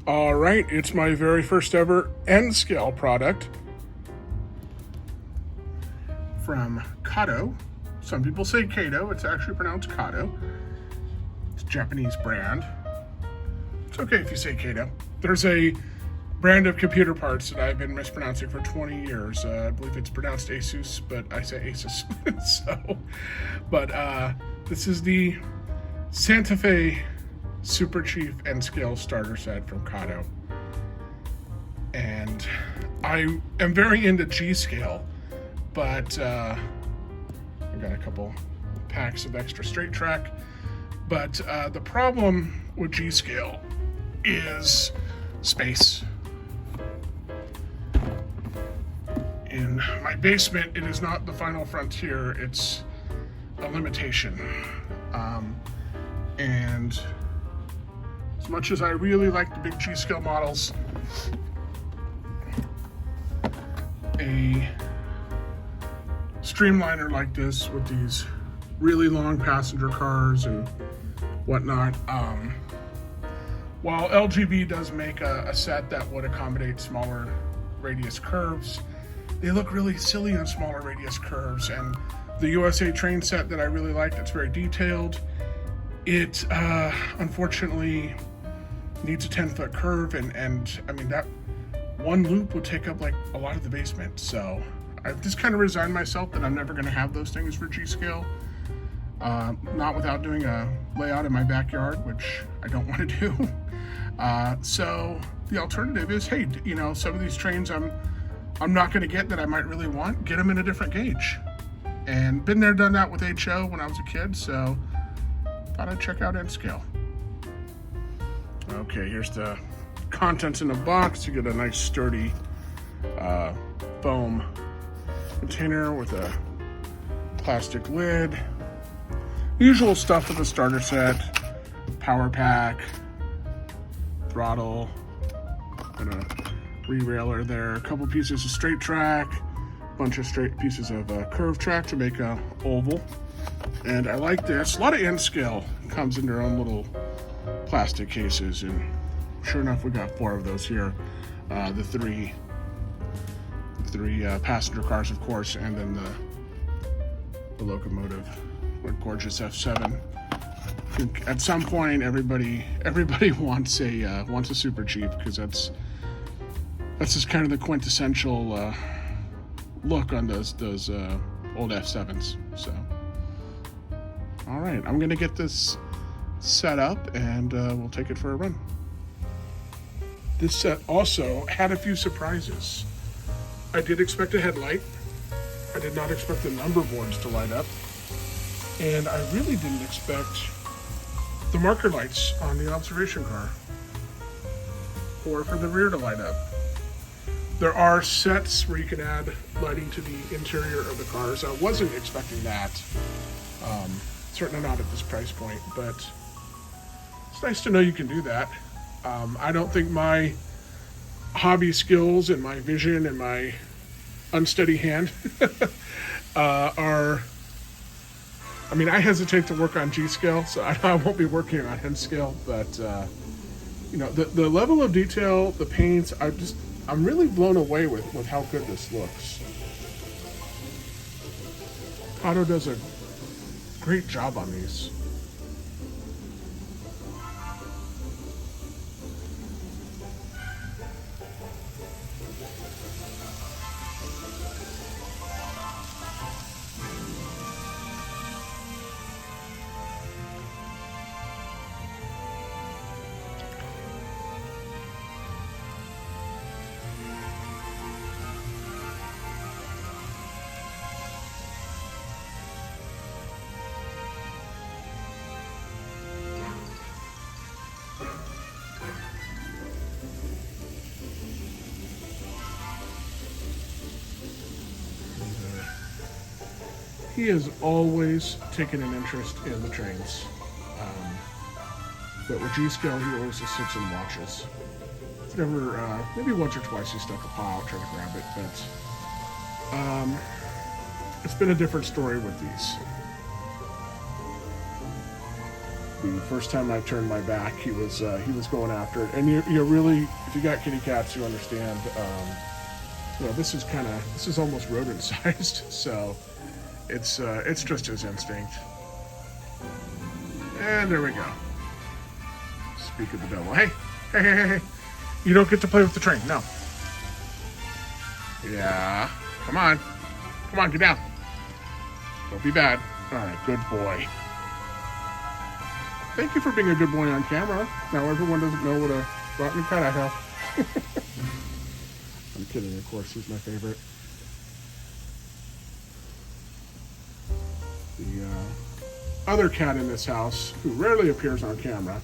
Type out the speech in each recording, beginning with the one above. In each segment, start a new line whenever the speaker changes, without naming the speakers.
All right, it's my very first ever N Scale product from Kato. Some people say Kato, it's actually pronounced Kato. It's a Japanese brand. It's okay if you say Kato. There's a brand of computer parts that I've been mispronouncing for 20 years. I believe it's pronounced Asus, but I say Asus. This is the Santa Fe Super Chief N Scale starter set from Kato. And I am very into G Scale, but I got a couple packs of extra straight track. But the problem with G Scale is space. In my basement, it is not the final frontier, it's a limitation. And as much as I really like the big G Scale models, a streamliner like this with these really long passenger cars and whatnot, while LGV does make a set that would accommodate smaller radius curves, they look really silly on smaller radius curves. And the USA train set that I really like, that's very detailed, it unfortunately needs a 10-foot curve, and I mean, that one loop would take up like a lot of the basement. So I've just kind of resigned myself that I'm never going to have those things for G Scale. Not without doing a layout in my backyard, which I don't want to do. So the alternative is, hey, you know, some of these trains I'm not going to get that I might really want, get them in a different gauge. And been there, done that with HO when I was a kid, so thought I'd check out N Scale. Okay, here's the contents in the box. You get a nice sturdy foam container with a plastic lid. Usual stuff with a starter set: power pack, throttle, and a re-railer there, a couple pieces of straight track, a bunch of straight pieces of curved track to make a oval. And I like this. A lot of N Scale comes in their own little plastic cases, and sure enough, we got 4 of those here. The three passenger cars, of course, and then the locomotive. What gorgeous F7. At some point, everybody wants a Super Chief, because that's just kind of the quintessential look on those old F7s. So, all right, I'm gonna get this set up, and we'll take it for a run. This set also had a few surprises. I did expect a headlight. I did not expect the number boards to light up. And I really didn't expect the marker lights on the observation car, or for the rear to light up. There are sets where you can add lighting to the interior of the cars. I wasn't expecting that. Certainly not at this price point, but it's nice to know you can do that. I don't think my hobby skills and my vision and my unsteady hand are... I mean, I hesitate to work on G Scale, so I won't be working on N Scale, but you know, the level of detail, the paints, I'm really blown away with how good this looks. Kato does a great job on these. He has always taken an interest in the trains. But with G Scale, he always just sits and watches. It's never, maybe once or twice he stuck a paw out trying to grab it, but it's been a different story with these. The first time I turned my back, he was going after it. And you really, if you got kitty cats, you understand. This is almost rodent sized, so it's just his instinct. And there we go. Speak of the devil. Hey! You don't get to play with the train. No. Yeah. Come on, get down. Don't be bad. All right, good boy. Thank you for being a good boy on camera. Now everyone doesn't know what a rotten cat I have. I'm kidding, of course, he's my favorite. The other cat in this house, who rarely appears on camera,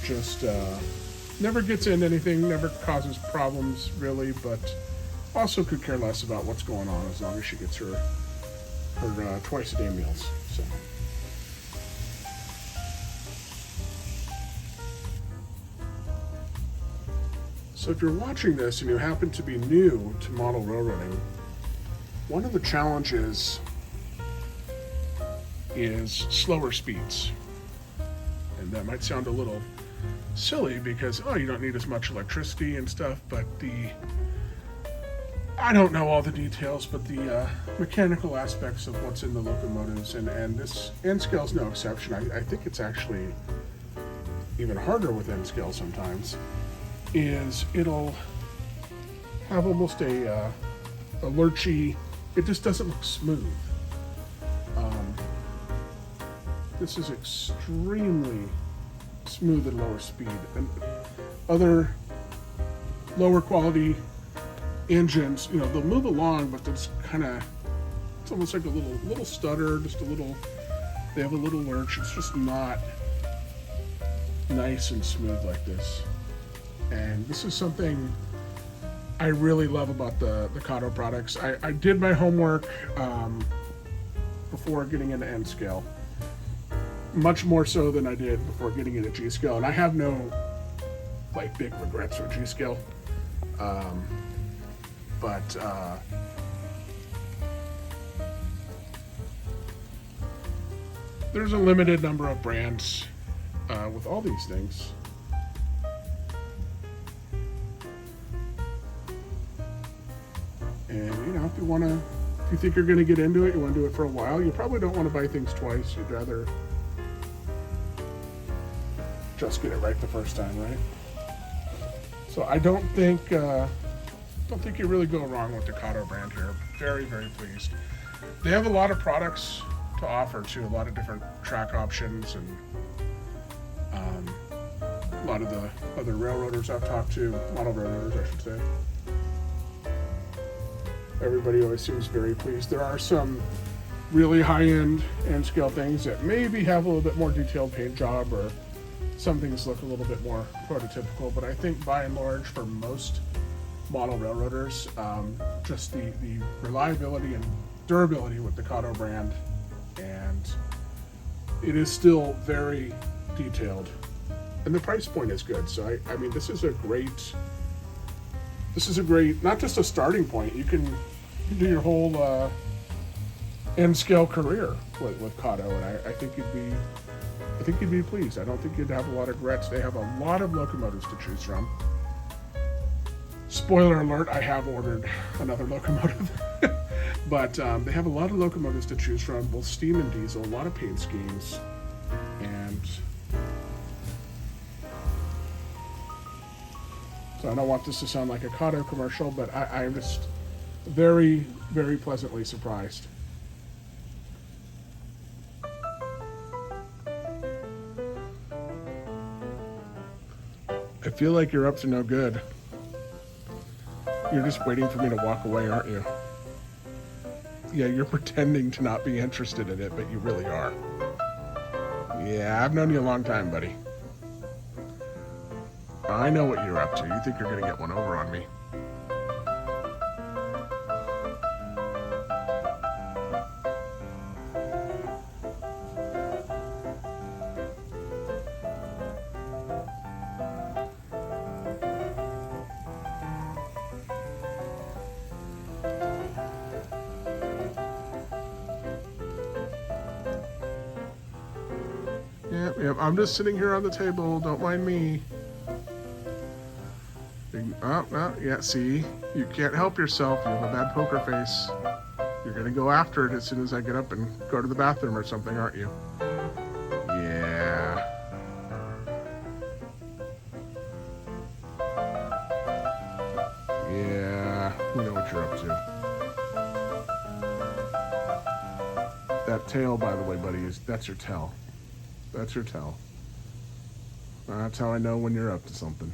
just never gets into anything, never causes problems really, but also could care less about what's going on as long as she gets her twice a day meals. So if you're watching this and you happen to be new to model railroading, one of the challenges is slower speeds. And that might sound a little silly because, you don't need as much electricity and stuff, but I don't know all the details, but the mechanical aspects of what's in the locomotives, and this N Scale is no exception. I think it's actually even harder with N Scale sometimes, is it'll have almost a lurchy, it just doesn't look smooth. This is extremely smooth at lower speed, and other lower quality engines, they'll move along, but it's almost like a little stutter, just a little, they have a little lurch. It's just not nice and smooth like this. And this is something I really love about the Kato products. I did my homework before getting into N Scale, much more so than I did before getting into G Scale, and I have no big regrets with G Scale. But there's a limited number of brands with all these things. And if you think you're going to get into it, you want to do it for a while, you probably don't want to buy things twice. You'd rather just get it right the first time, right? So I don't think you really go wrong with the Kato brand here. Very, very pleased. They have a lot of products to offer too, a lot of different track options, and a lot of the other railroaders I've talked to, model railroaders I should say, everybody always seems very pleased. There are some really high-end N Scale things that maybe have a little bit more detailed paint job, or some things look a little bit more prototypical, but I think by and large for most model railroaders, just the reliability and durability with the Kato brand, and it is still very detailed, and the price point is good. So I mean, this is a great, not just a starting point. You can do your whole N Scale career with Kato, and I think you'd be pleased. I don't think you'd have a lot of regrets. They have a lot of locomotives to choose from. Spoiler alert, I have ordered another locomotive. But they have a lot of locomotives to choose from, both steam and diesel, a lot of paint schemes. And so I don't want this to sound like a Kato commercial, but I'm just very, very pleasantly surprised. I feel like you're up to no good. You're just waiting for me to walk away, aren't you? Yeah, you're pretending to not be interested in it, but you really are. Yeah, I've known you a long time, buddy. I know what you're up to. You think you're gonna get one over on me. Yep. I'm just sitting here on the table. Don't mind me. Oh, no. Yeah, see? You can't help yourself. You have a bad poker face. You're going to go after it as soon as I get up and go to the bathroom or something, aren't you? Yeah. Yeah. We know what you're up to. That tail, by the way, buddy, that's your tail. That's your tail. That's how I know when you're up to something.